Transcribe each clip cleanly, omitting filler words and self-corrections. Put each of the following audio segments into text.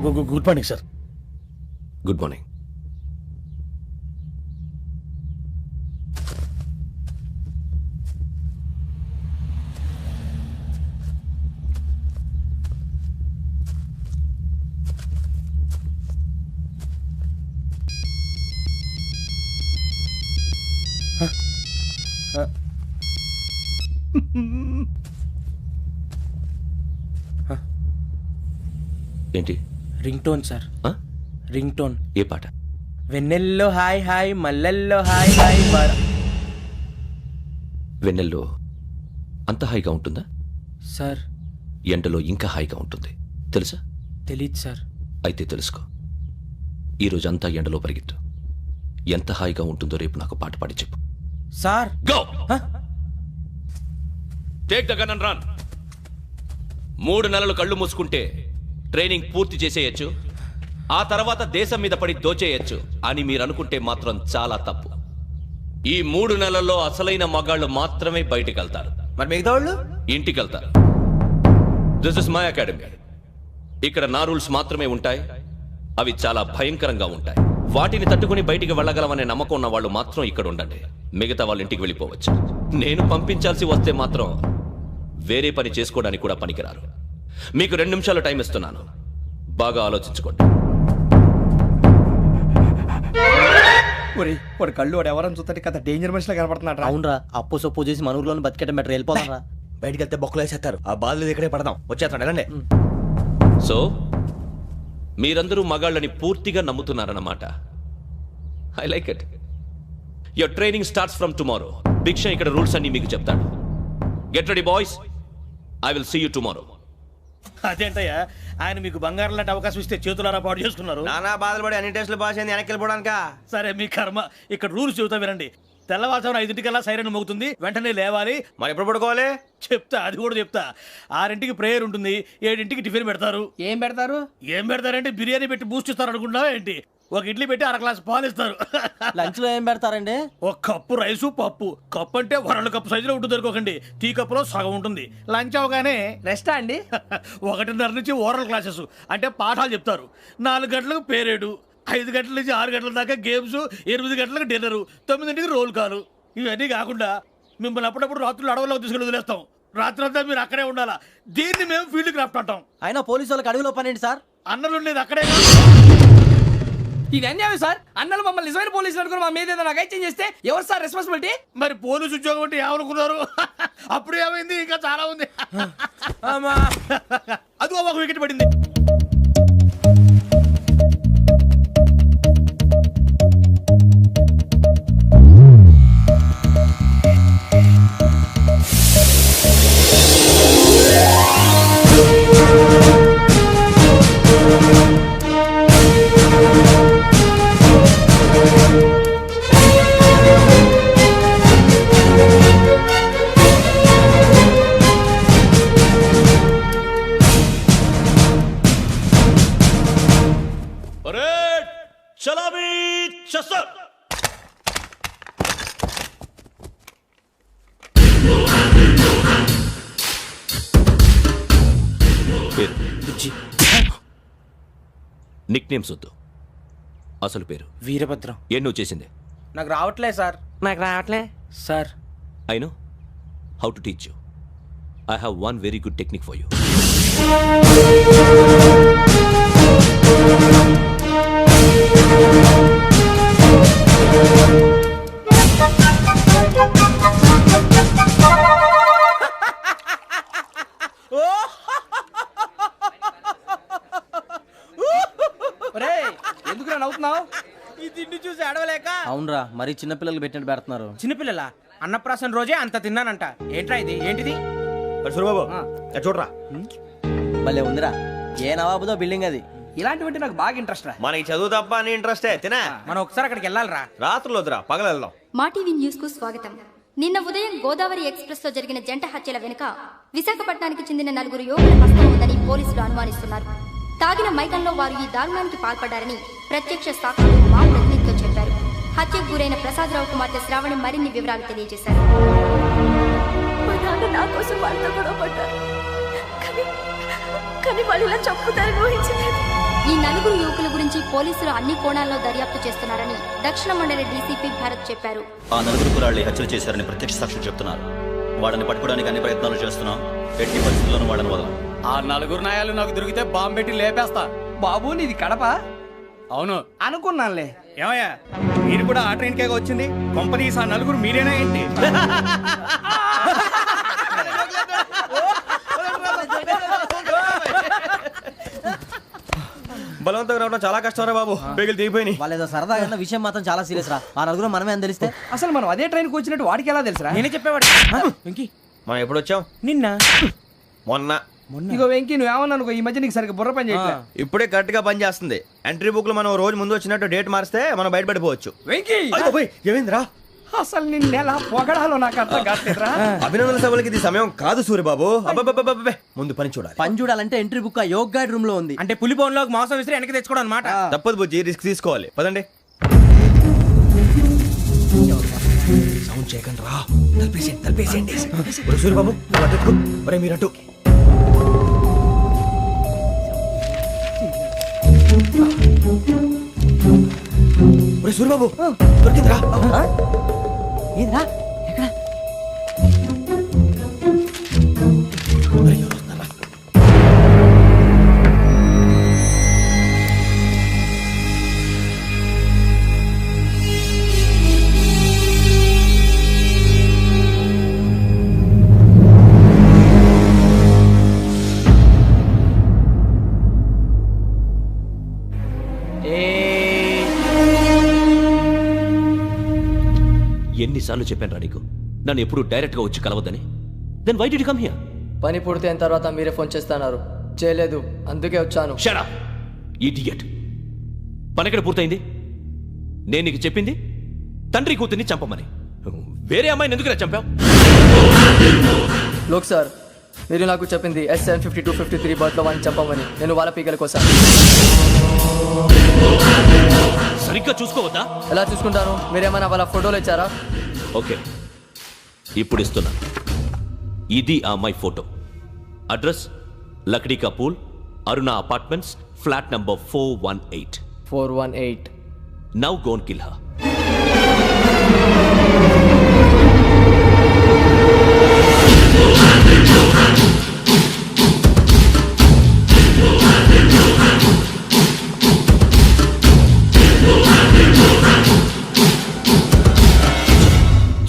Good morning sir. Good morning. ఏంటి? Ring tone sir. Ring tone. ఏ పాట? వెన్నెల్లో హాయ్ హాయ్ మల్లెల్లో హాయ్ హాయ్ వెన్నెల్లో అంత హాయిగా ఉంటుందా సార్? ఎండలో ఇంకా హాయిగా ఉంటుంది తెలుసా? తెలీదు సార్. అయితే తెలుసుకో. ఈరోజు అంతా ఎండలో పరిగెత్తు. ఎంత హాయిగా ఉంటుందో రేపు నాకు పాట పాడి చెప్పు. Sir go. Take the gun and run. 3 నెలలు కళ్ళు మూసుకుంటే ట్రైనింగ్ పూర్తి చేసేయచ్చు, ఆ తర్వాత దేశం మీద పడి దోచేయచ్చు అని మీరు అనుకుంటే మాత్రం చాలా తప్పు. ఈ 3 నెలల్లో అసలైన మగాళ్ళు మాత్రమే బయటికి వెళ్తారు. మరి మిగతా వాళ్ళు ఇంటికి వెళ్తారు. This is my academy. ఇక్కడ నా రూల్స్ మాత్రమే ఉంటాయి. అవి చాలా భయంకరంగా ఉంటాయి. వాటిని తట్టుకుని బయటికి వెళ్ళగలమనే నమ్మకం ఉన్న వాళ్ళు మాత్రం ఇక్కడ ఉండండి. మిగతా వాళ్ళు ఇంటికి వెళ్ళిపోవచ్చు. నేను పంపించాల్సి వస్తే మాత్రం వేరే పని చేసుకోవడానికి కూడా పనికిరారు. మీకు 2 నిమిషాలు టైం ఇస్తున్నాను. బాగా ఆలోచించుకోండి. వాడు కళ్ళు వాడు ఎవరైనా చూస్తే కదా డేంజర్ మనిషిలో కనపడుతున్నాడు. అవునరా, అప్పు సొప్పు చేసి మన ఊర్లో బతికేట బెటర్. వెళ్ళిపోతారా? బయటికి వెళ్తే బొక్కలు వేసేస్తారు. ఆ బాధలు ఇక్కడే పడదాం. వచ్చేస్తాడు వెళ్ళండి. సో మీరందరూ మగాళ్ళని పూర్తిగా నమ్ముతున్నారన్నమాట. I like it. Your training starts from tomorrow. Bhiksha ఇక్కడ రూల్స్ అన్ని మీకు చెప్తాడు. Get ready boys. I will see you tomorrow. అదేంటయ్యా, ఆయన మీకు బంగారం లాంటి అవకాశం ఇస్తే చేతులారా పాటు చేసుకున్నారు. నానా బాధపడి అన్ని టెస్టులు పాస్ అయింది, వెనక్కి వెళ్ళిపోవడానికా? సరే మీ కర్మ. ఇక్కడ రూల్స్ చెబుతా వినండి. తెల్లవారుజామున 5 సైరన్ మోగుతుంది, వెంటనే లేవాలి. మరి ఎప్పుడు పడుకోవాలి? చెప్తా, అది కూడా చెప్తా. 6 ప్రేయర్ ఉంటుంది, 7 టిఫిన్ పెడతారు. ఏం పెడతారు? ఏం పెడతారంటే బిర్యానీ పెట్టి బూస్ట్ ఇస్తారు అనుకుంటున్నావా ఏంటి? ఒక ఇడ్లీ పెట్టి 1 గ్లాస్ పాలు ఇస్తారు. లంచ్ లో ఏం పెడతారండి? ఒక కప్పు రైసు పప్పు. కప్పు అంటే 1/2 కప్పు సైజులో ఉంటుంది అనుకోకండి. టీ కప్పులో సగం ఉంటుంది. లంచ్ అవగానే రెస్టా అండి? 1:30 నుంచి ఓరల్ క్లాసెస్ అంటే పాఠాలు చెప్తారు. 4 గంటలకు పేరేడు, 5 గంటల నుంచి 6 గంటల దాకా గేమ్స్, 8 గంటలకు డిన్నరు, 9ంటికి రోల్ కాలు. ఇవన్నీ కాకుండా మిమ్మల్ని అప్పుడప్పుడు రాత్రులు అడవుల్లో తీసుకెళ్ళి వదిలేస్తాం. రాత్రి అంతా మీరు అక్కడే ఉండాలా. దీన్ని మేము ఫీల్డ్ క్రాఫ్ట్ అంటాం. అయినా పోలీసు వాళ్ళకి అడవిలో పని ఏంటి సార్? అన్నలు ఉండేది అక్కడే. ఇది అన్యాయం సార్. అన్నలు మమ్మల్ని నిజమైన పోలీసులు అనుకుని మా మీద ఏదైనా అగైత్యం చేస్తే ఎవరు సార్ రెస్పాన్సిబిలిటీ? మరి పోలీసు ఉద్యోగం అంటే ఏమనుకున్నారు? అప్పుడు ఏమైంది? ఇంకా చాలా ఉంది. అదిగో ఒక వికెట్ పడింది. నిక్ నేమ్స్ వద్దు, అసలు పేరు. వీరభద్రం. ఏం నువ్వు చేసింది? నాకు రావట్లే సార్. నాకు రావట్లే sir. I know how to teach you. I have one very good technique for you. ఎందుకు నవ్వుతున్నావు? ఈ తిండి చూసి అడవలేక. అవునరా, మరీ చిన్నపిల్లలు పెట్టినట్టు పెడుతున్నారు. చిన్నపిల్లల అన్నప్రాసన రోజే అంత తిన్నానంట. ఏంట్రా ఇది? ఏంటిది? సూరిబాబు చూడరా. భలే ఉందిరా. ఏ నవాబుదో బిల్డింగ్ అది. ఇలాంటివంటే నాకు బాగా ఇంట్రెస్ట్ రా. మనకి చదువు తప్ప అని ఇంట్రెస్టే. తినా మనం ఒకసారి అక్కడికి వెళ్ళాలిరా. రాత్రులు వద్దురా, పగలు వెళ్దాం. మా టీవీ న్యూస్ కు స్వాగతం. నిన్న ఉదయం గోదావరి ఎక్స్ప్రెస్ లో జరిగిన జంట హత్యల వెనుక విశాఖపట్నానికి చెందిన 4 యువకుల హస్తం ఉందని పోలీసులు అనుమానిస్తున్నారు. తాగిన మైకంలో వారు ఈ దారుణానికి పాల్పడ్డారని ప్రత్యక్ష సాక్షులు మా ప్రతినిధితో చెప్పారు. హత్యకు గురైన ప్రసాదరావు కుమార్తె శ్రావణి మరిన్ని వివరాలు తెలియజేశారు. మా నాన్న నా కోసం వాళ్ళతో గొడవ పడ్డారు, కానీ వాళ్ళు ఇలా చంపుతారని ఊహించలేదు. ఈ నలుగురు యువకుల గురించి పోలీసులు అన్ని కోణాల్లో దర్యాప్తు చేస్తున్నారని దక్షిణ మండలి డీసీపీ భరత్ చెప్పారు. ఆ నలుగురు కురాళ్ళు హత్యలు చేశారని ప్రత్యక్ష సాక్షులు చెప్తున్నారు. వాళ్ళని పట్టుకోవడానికి అన్ని ప్రయత్నాలు చేస్తున్నాం. ఎట్టి పరిస్థితుల్లోనూ వాళ్ళని వదలం. ఆ నలుగురు నాయాలు నాకు దొరికితే బాంబు పెట్టి లేపేస్తా. బాబు నీది కడప అవును అనుకున్నానులే. ఏమయ్యా మీరు కూడా ఆ ట్రైన్ కేగా వచ్చింది? కంపెనీస్ ఆ నలుగురు మీరేనా ఏంటి? బలవంతంగా రావడం చాలా కష్టం రా బాబు. బేగులు దిగిపోయినాయి. వాళ్ళు ఏదో సరదాగా అన్న విషయం మాత్రం చాలా సీరియస్ రా. ఆ నలుగురు మనమే అని తెలిస్తే అసలు మనం అదే ట్రైన్కి వచ్చినట్టు వాడికి ఎలా తెలుసురా? నేనే చెప్పేవాడు. మనం ఎప్పుడు వచ్చాం? నిన్న మొన్న. ఇగో వెంకీ నువ్వేమన్నా ఈ మధ్య నీకు సరిగ్గా బుర్ర పని చేయట్లే. ఇప్పుడే కరెక్ట్ గా పని చేస్తుంది. ఎంట్రీ బుక్ లో మనం రోజు ముందు వచ్చినట్టు డేట్ మారిస్తే మనం బయటపడిపోవచ్చు. వెంకీ ఏమైందిరా? అసలు నిన్న ఎలా పొగడాలో నాకు అర్థం కాట్లేదురా. అభినందన సభలకి ఇది సమయం కాదు సూర్యబాబు. అబ్బబ్బబ్బబ్బబ్బే. ముందు పని చూడాలి. పని చూడాలంటే ఎంట్రీ బుక్ ఆ యోగ్ గైడ్ రూమ్ లో ఉంది. అంటే పులి బోన్లోకి మాంసం విసిరి వెనక్కి తెచ్చుకోవడం అనమాట. తప్పదు బుజ్జి, రిస్క్ తీసుకోవాలి. పదండి. సౌండ్ చేయకండి రా. తలపేసేయండి. సూర్యబాబు మీరు అటు. సూర్యబాబు దొరికిందిరా. ఏంద్రా ఎక్కడ? ఎన్నిసార్లు చెప్పాను రా నీకు నన్ను ఎప్పుడు డైరెక్ట్ గా వచ్చి కలవద్దని? Then why did you come here? పని పూర్తయిన తర్వాత మీరే ఫోన్ చేస్తున్నారు. చేయలేదు, అందుకే వచ్చాను. Shut up idiot. పని ఎక్కడ పూర్తయింది? నేను నీకు చెప్పింది తండ్రి కూతుర్ని చంపమని. వేరే అమ్మాయిని ఎందుకు చంపావు? లోక్ సార్, మీరు నాకు చెప్పింది S75253 బర్త్లో వాడిని చంపమని. నేను వాళ్ళ పీకల కోసం. సరిగ్గా చూసుకోవద్దా? ఎలా చూసుకుంటాను? మీరేమైనా వాళ్ళ ఫోటోలు ఇచ్చారా? ఓకే, ఇప్పుడు ఇస్తున్నా. ఇది ఆ అమ్మాయి photo. Address Lakdi ka pool, Aruna apartments, flat number 418. 418. Now go and kill her.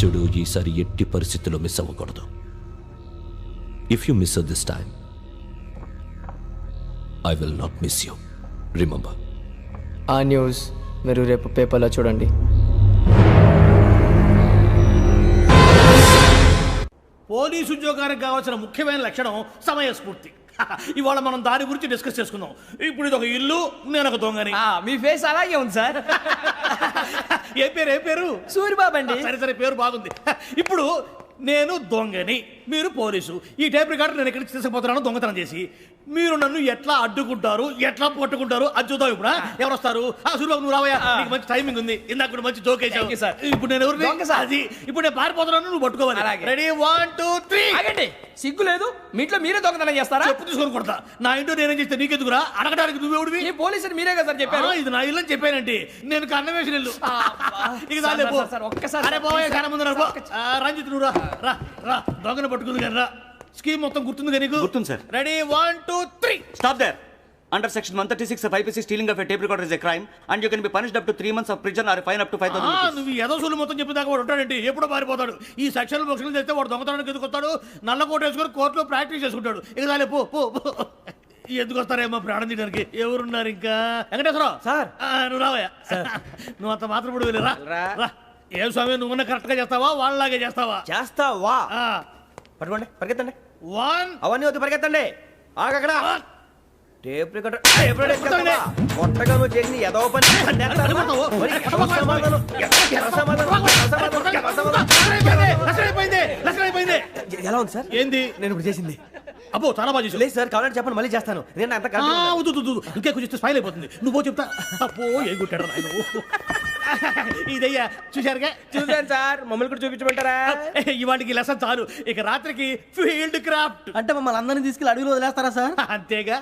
చూడు, ఈసారి ఎట్టి పరిస్థితుల్లో మిస్ అవ్వకూడదు. If you miss this time I will not miss you. Remember. ఆ న్యూస్ మీరు రేపు పేపర్లో చూడండి. పోలీసు ఉద్యోగానికి కావాల్సిన ముఖ్యమైన లక్షణం సమయస్ఫూర్తి. ఇవాళ మనం దాని గురించి డిస్కస్ చేసుకుందాం. ఇప్పుడు ఇది ఒక ఇల్లు, నేను ఒక దొంగని. మీ ఫేస్ అలాగే ఉంది సార్. ఏ పేరు? సూరిబాబు అండి. సరే పేరు బాగుంది. ఇప్పుడు నేను దొంగని, మీరు పోలీసు. ఈ టైప్ రికార్డు నేను ఎక్కడికి తీసుకుపోతున్నాను దొంగతనం చేసి. మీరు నన్ను ఎట్లా అడ్డుకుంటారు, ఎట్లా పట్టుకుంటారు అది చూద్దాం. ఇప్పుడు ఎవరు వస్తారు? సూరిబాబు నువ్వు రావయ్యా, నీకు మంచి టైమింగ్ ఉంది. ఇందాక కూడా మంచి జోక్ వేసావు. ఇప్పుడు నేను ఎవరు? అది ఇప్పుడు నేను పారిపోతున్నాను, నువ్వు పట్టుకోవాలి. రెడీ 1 2 3. ఆగండి, సిగ్గు లేదు? మీ ఇంట్లో మీరే దొంగతనం చేస్తారా? చెప్పు తీసుకొని కొడతా. నా ఇంట్లో నేనేం చేస్తే నీకెందుకురా? అడగడానికి నువ్వెవడివి? ఈ పోలీసులు మీరే కదా సార్ చెప్పారు. ఇది నా ఇల్లు అని చెప్పానండి. నేను కన్నం వేసిన ఇల్లు. ఒక్కసారి రంజిత్ నువ్వు రా దొంగను పట్టుకుంది కానీ రా. స్కీమ్ మొత్తం గుర్తుంది కానీ? గుర్తుంది sir. Ready 1 2 3. Stop there. Under section 136 of IPC, stealing of a tape recorder is a crime and you can be punished up to 3 months of prison or a fine up to 5,000 rupees. నువ్వు ఏదో సొల్లు మొత్తం చెప్పిన దాకా వాడు ఉంటాడండి. ఎప్పుడో పారిపోతాడు. ఈ సెక్షన్ బొక్షన్లు చేస్తే వాడు దొంగతనానికి ఎందుకు వస్తాడు? నల్ల కోట వేసుకొని కోర్టులో ప్రాక్టీస్ చేసుకుంటాడు. ఇక చాలే పో. ఎందుకు వస్తారేమో ప్రాణం తీయడానికి. ఎవరున్నారు ఇంకా? వెంకటేశ్వరరావు సార్, నువ్వు రావయ్యా. నువ్వు అంత మాత్రం ఇప్పుడు వెళ్ళి రా. ఏ స్వామి, నువ్వున్న కరెక్ట్ గా చేస్తావా వాళ్ళలాగే చేస్తావా? చేస్తావా? పట్టుకోండి, పరిగెత్తండి. 1 అవన్నీ వద్దు, పరిగెత్తండి. ఆగక్కడ టేప్ రికార్డర్ కొట్టగా నువ్వు చేసింది ఏదో పని. ఎలా ఉంది సార్? ఏంది నేను ఇప్పుడు చేసింది? అబ్బో చాలా బాగా చేసావు. లేదు సార్, కావాలంటే చెప్పండి, మళ్ళీ చేస్తాను. నేను అంత ఇంకే కొంచెం స్మైల్ అయిపోతుంది. నువ్వు చెప్తా. అబ్బో ఏ గుట్టాడు ఆయన. ఇదయ్యా చూశారుగా? చూసాను సార్. మమ్మల్ని కూడా చూపించమంటారా? ఇవాటికి లెసన్ చాలు. ఇక రాత్రికి ఫీల్డ్ క్రాఫ్ట్. అంటే మమ్మల్ని అందరినీ తీసుకెళ్ళి అడుగులో వదిలేస్తారా సార్? అంతేగా.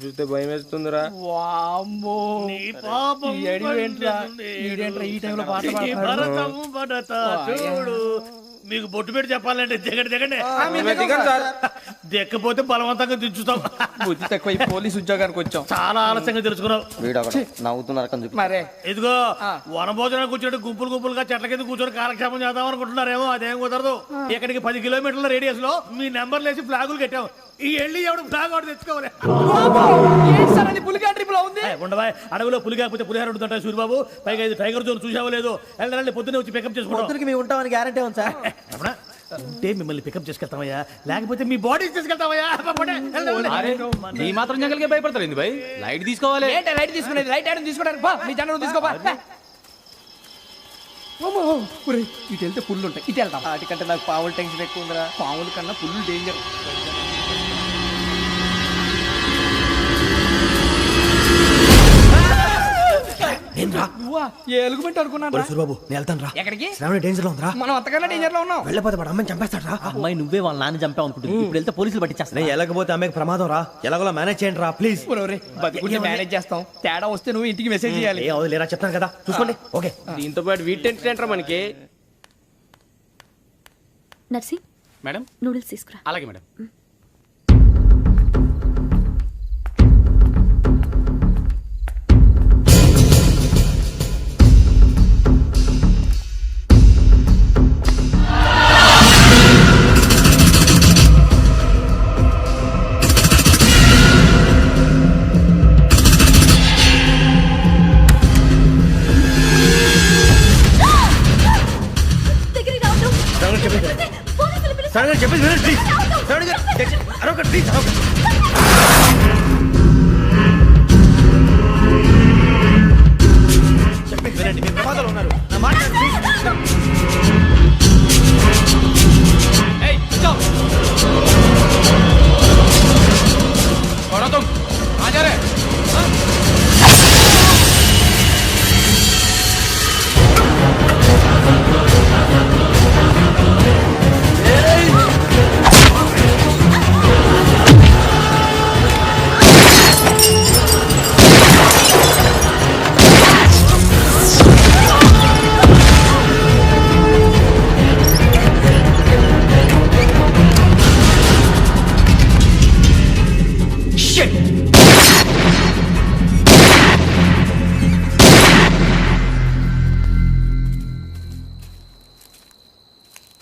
చూస్తే భయం వేస్తుందిరా. వామ్మో నీ పాపం ఈ అడివి ఏంట్రా? ఈడేంట్రా ఈ టైంలో పాట ఈ పాడతాడు? భరతము భరత చూడు. మీకు బొట్టు పెట్టి చెప్పాలంటే దిగండి దిగండి. దిక్కపోతే బలవంతంగా దించుతాం. బుద్ధి తక్కువ ఈ పోలీస్ ఉద్యోగానికి వచ్చాం. చాలా ఆలస్యంగా తెలుసుకున్నావు. వీడు ఒకడు నవ్వుతున్నారు కని చూపి. మరే ఇదిగో వనభోజనం కూర్చోటి గుంపులు గుంపులుగా చెట్ల కింద కూర్చొని కాలక్షేపం చేద్దాం అనుకుంటున్నారేమో, అదేం కుదరదు. ఇక్కడికి 10 కిలోమీటర్ల రేడియస్ లో మీ నెంబర్లు వేసి ఫ్లాగులు కట్టాం. ఈ వెళ్ళి ఎవడు ఫ్లాగ్ ఒకటి తెచ్చుకోవాలి. ఏంటి సార్ అని పులిగా ట్రిప్ లో ఉంది? ఉండవా, అడవిలో పులి కాకపోతే పులిహార ఉంటుంటాయి సూరిబాబు. పైగా ఇది టైగర్ జోన్ చూసావో లేదో. వెళ్ళాలి పొద్దున్నే వచ్చి పికప్ చేసుకుంటాం. పొద్దునకి మేము ఉంటామని గ్యారంటీ ఉంది సార్. అంటే మిమ్మల్ని పికప్ చేసుకెళ్తామయ్యా, లేకపోతే మీ బాడీ తీసుకెళ్తామయ్యా. ఈ మాత్రం జంగల్కే భయపడతారు ఏంది భయ్? లైట్ తీసుకోవాలి. ఏంటి లైట్ తీసుకునేది? లైట్ ఆడని తీసుకోవడానికి బా, మీ జనం తీసుకోబా. ఇటు వెళ్తే పుల్లు ఉంటాయి, ఇటు వెళ్తాం. వాటికంటే నాకు పావులు టెన్షన్ ఎక్కువ ఉందిరా. పాముల కన్నా పుల్లు డేంజర్. ఎలుగుబెట్టి అనుకున్నాను. సూరిబాబు నేను వెళ్తాను రా. ఎక్కడికి? శ్రావణి డేంజర్ లో ఉందిరా. మనం అంతకన్నా డేంజర్ లో ఉన్నాం. వెళ్ళపోతే వాడు అమ్మని చంపేస్తాడు రా. అమ్మాయి నువ్వే వాళ్ళ నాన్న చంపావు అనుకుంటుంది. ఇప్పుడు వెళ్తే పోలీసులు పట్టించేస్తా. నేను వెళ్ళకపోతే అమ్మాయికి ప్రమాదం రా. ఎలాగోలా మేనేజ్ చేయండి రా ప్లీజ్. బతుకుంటే మేనేజ్ చేస్తాం. తేడా వస్తే నువ్వు ఇంటికి మెసేజ్ చేయాలి. ఏ అవదు లేరా, చెప్తాను కదా చూసుకోండి. ఓకే. దీంతో పాటు వీటెంట్ ఏంట్రా మనకి? నర్సి మేడం నూడిల్స్ తీసుకురా. అలాగే మేడం. శ్రావణి చెప్పేసి వినండి ప్లీజ్. శ్రావణి గారు అరొకటి ప్లీజ్ అరొకటి. చెప్పేసి వినండి, మీ ప్రమాదాలు ఉన్నారు. నా మాట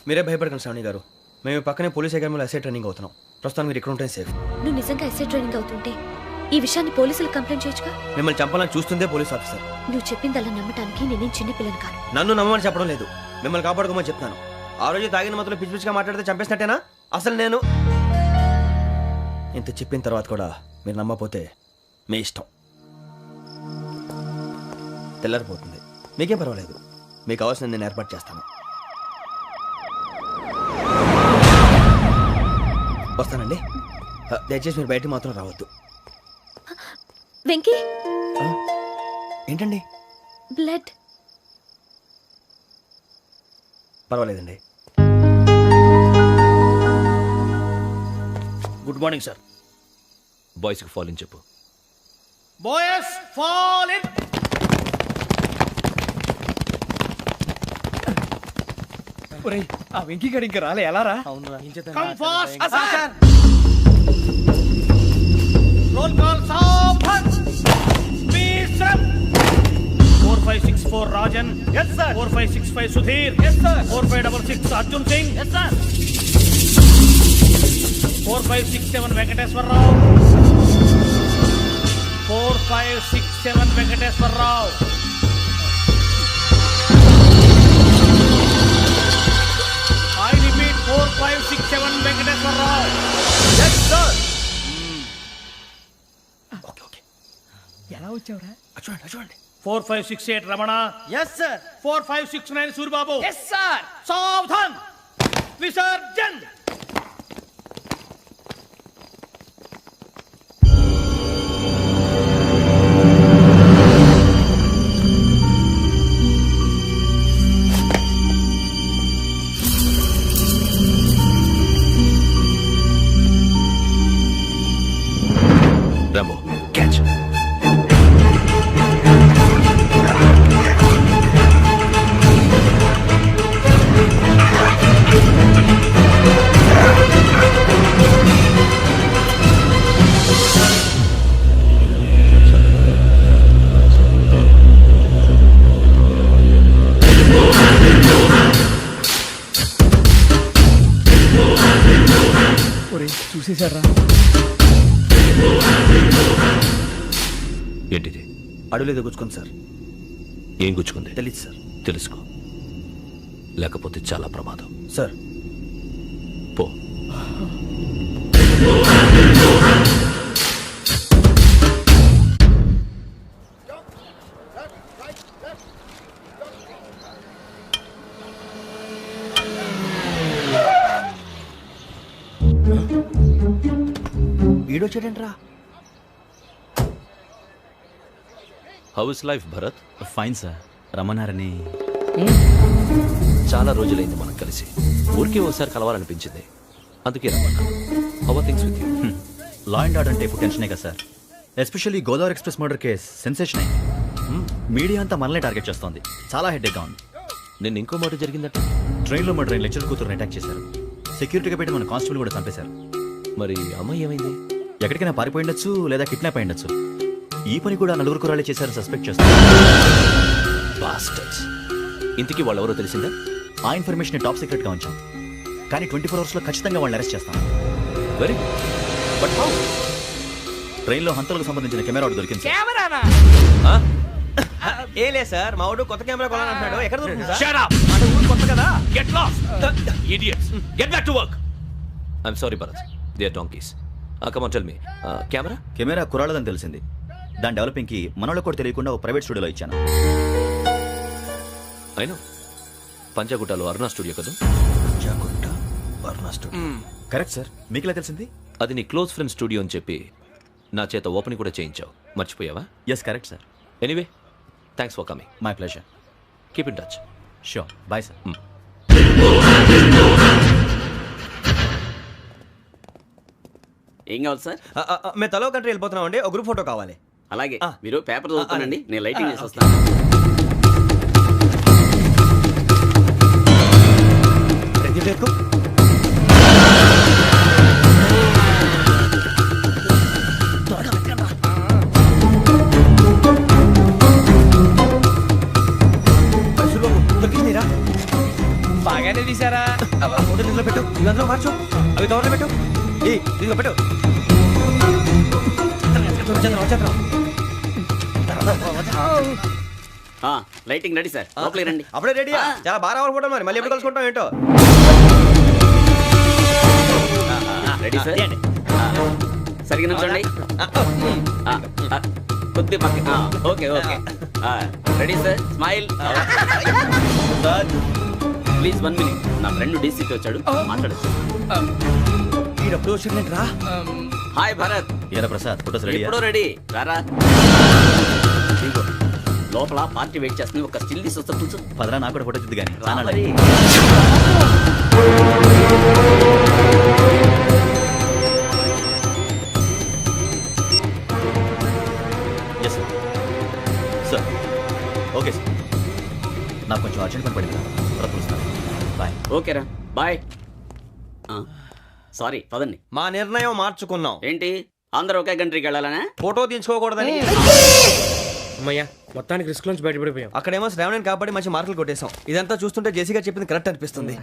మీరే భయపడకండి శ్రావణి గారు. మేము పక్కనే పోలీస్ అకాడమీలో ఎస్ఐ ట్రైనింగ్ అవుతున్నాం. ప్రస్తుతానికి మీరు ఇక్కడ ఉంటే సేఫ్. నువ్వు నిజంగా ఎస్ఐ ట్రైనింగ్ అవుతుంటే ఈ విషయాన్ని పోలీసులకు కంప్లైంట్ చేయొచ్చుగా. మిమ్మల్ని చంపాలని చూస్తుందే పోలీస్ ఆఫీసర్. నువ్వు చెప్పిందల్లా నమ్మటానికి నేనేం చిన్నపిల్లని కాను. నన్ను నమ్మమని చెప్పడం లేదు, మిమ్మల్ని కాపాడుకోమని చెప్తాను. ఆ రోజు తాగిన మొదలు పిచ్చి పిచ్చిగా మాట్లాడితే చంపేసినట్టేనా? అసలు నేను ఇంత చెప్పిన తర్వాత కూడా మీరు నమ్మపోతే మీ ఇష్టం. తెల్లారిపోతుంది, మీకేం పర్వాలేదు. మీకు కావాల్సిన నేను ఏర్పాటు చేస్తాను. వస్తానండి. దయచేసి మీరు బయటికి మాత్రం రావద్దు. వెంకీ ఏంటండి? బ్లడ్. పర్వాలేదండి. Good morning sir. బాయ్స్ కి ఫాల్ ఇన్ చెప్పు. Boys fall in. ఆ వెంకీ గడి ఇంకా రాలే, ఎలా రా? Come fast sir. Roll call సావధాన్. విశ్రమ్. 4564 Rajan. yes sir. 4565 Sudheer. yes sir. 4566 Arjun Singh. yes sir. 4567 Venkateswararao. 4567 Venkateswararao. I repeat 4567 Venkateswararao. yes sir. Okay okay. ఎలా వచ్చావురా? చూడండి చూడండి. 4568 Ramana. Yes sir. 4569 Suribabu. Yes sir. సావధాన్. విసర్జన్. రాంబో తీసారా? ఏంటిది? అడుగులేదు గుచ్చుకుంది సార్. ఏం గుచ్చుకుంది? తెలీదు సార్. తెలుసుకో, లేకపోతే చాలా ప్రమాదం. సార్ పో. వీడొచ్చాడంట్రా. How is life Bharat? Fine sir. రమ్మన్నారని. చాలా రోజులైంది మనం కలిసి. ఊరికే ఒకసారి కలవాలనిపించింది, అందుకే రమ్మన్నా. How are things with you? Law and order అంటే ఇప్పుడు టెన్షనే కదా sir. Especially Godavari express murder case sensation అయింది. మీడియా అంతా మనల్ని టార్గెట్ చేస్తోంది. చాలా హెడ్ఏక్గా ఉంది. నిన్న ఇంకో మాట జరిగిందట. ట్రైన్లో మర్డర్ అయిన లెక్చర్ కూతురుని అటాక్ చేశారు. సెక్యూరిటీగా పెట్టి మన కానిస్టేబుల్ కూడా చంపేశారు. మరి అమ్మాయి ఏమైంది? ఎక్కడికైనా పారిపోయి ఉండొచ్చు, లేదా కిడ్నాప్ అయి ఉండొచ్చు. ఈ పని కూడా నలుగురు కురాలే చేశారు సస్పెక్ట్ చేస్తారు. బాస్టర్స్. ఇంతకీ వాళ్ళు ఎవరో తెలిసిందా? ఆ ఇన్ఫర్మేషన్ టాప్ సీక్రెట్ గా ఉంచాం, కానీ 24 అవర్స్ లో ఖచ్చితంగా వాళ్ళని అరెస్ట్ చేస్తాం. Very but how? ట్రైన్లో హంతలకు సంబంధించిన కెమెరా ఒకటి దొరికింది సార్. కెమెరానా? ఏం లేదు సార్, మా వాడు కొత్త కెమెరా కొనాలంటున్నాడు. ఎక్కడ దొరుకుతుంది సార్? Shut up! అంటే ఊరు కొత్త కదా. Get lost! Idiots! Get back to work! I'm sorry, Bharat. They are donkeys. Come on, tell me. Camera? Camera కురాలదని తెలిసింది. దాని డెవలపింగ్ కి మనోళ్ళకి కూడా తెలియకుండా ఒక ప్రైవేట్ స్టూడియోలో ఇచ్చాను. I know. పంజాగుట్టలో అరుణ స్టూడియో కదా? Correct sir. మీకు ఇలా తెలిసింది? అది నీ క్లోజ్ ఫ్రెండ్ స్టూడియో అని చెప్పి నా చేత ఓపెనింగ్ కూడా చేయించావు. మర్చిపోయావా? Yes correct sir. Anyway, thanks for coming. My pleasure. Keep in touch. Sure. Bye sir. ఏం కావాలి సార్? మేము తలో కంట్రీ వెళ్ళిపోతున్నాం అండి. ఒక గ్రూప్ ఫోటో కావాలి. అలాగే, మీరు పేపర్ చదువుతానండి, నేను లైటింగ్ చేసి వస్తాను. బాగానే తీసారా? ఫోటో దీంట్లో పెట్టు, ఇవి అందులో మార్చు, అవి కవర్లో పెట్టు. దీంట్లో పెట్టు. లైటింగ్ రెడీ సార్, లోపలికి రండి. అప్పుడే రెడీయా? చాలా బాగా రావాలి ఫోటో. మరి మళ్ళీ ఎప్పుడు కలుసుకుంటాం ఏంటో. Ready sir. సరిగ్గా నుంచోండి. కొద్ది పక్క. Okay okay. Ready sir. Smile. Please 1 minute. నా ఫ్రెండ్ డీసీకి వచ్చాడు, మాట్లాడచ్చు. వీడప్పుడు వచ్చిందంటరా. హాయ్ భరత్. ఏరా ప్రసాద్, ఫోటోస్ రెడీ? ఎప్పుడో రెడీ. రారా. లోపల పార్టీ వెయిట్ చేస్తుంది, ఒక స్టిల్ తీసి వస్తా కూర్చో. పదరా, నాకు కూడా ఫోటో చూద్దు కానీ. Yes sir. Okay sir. నాకు కొంచెం అర్జెంట్ పని పడింది, తర్వాత పిలుస్తాను. బాయ్. ఓకేరా, బాయ్. సారీ, పదండి. మా నిర్ణయం మార్చుకున్నాం. ఏంటి, అందరూ ఒకే కంట్రీకి వెళ్ళాలనే? ఫోటో తీసుకోకూడదని. అమ్మయ్యా, మొత్తానికి రిస్క్ నుంచి బయటపడిపోయాం. అక్కడేమో శ్రావణిని కాబట్టి మంచి మార్కులు కొట్టేశాం. ఇదంతా చూస్తుంటే జేసీగా చెప్పింది కరెక్ట్ అనిపిస్తుంది.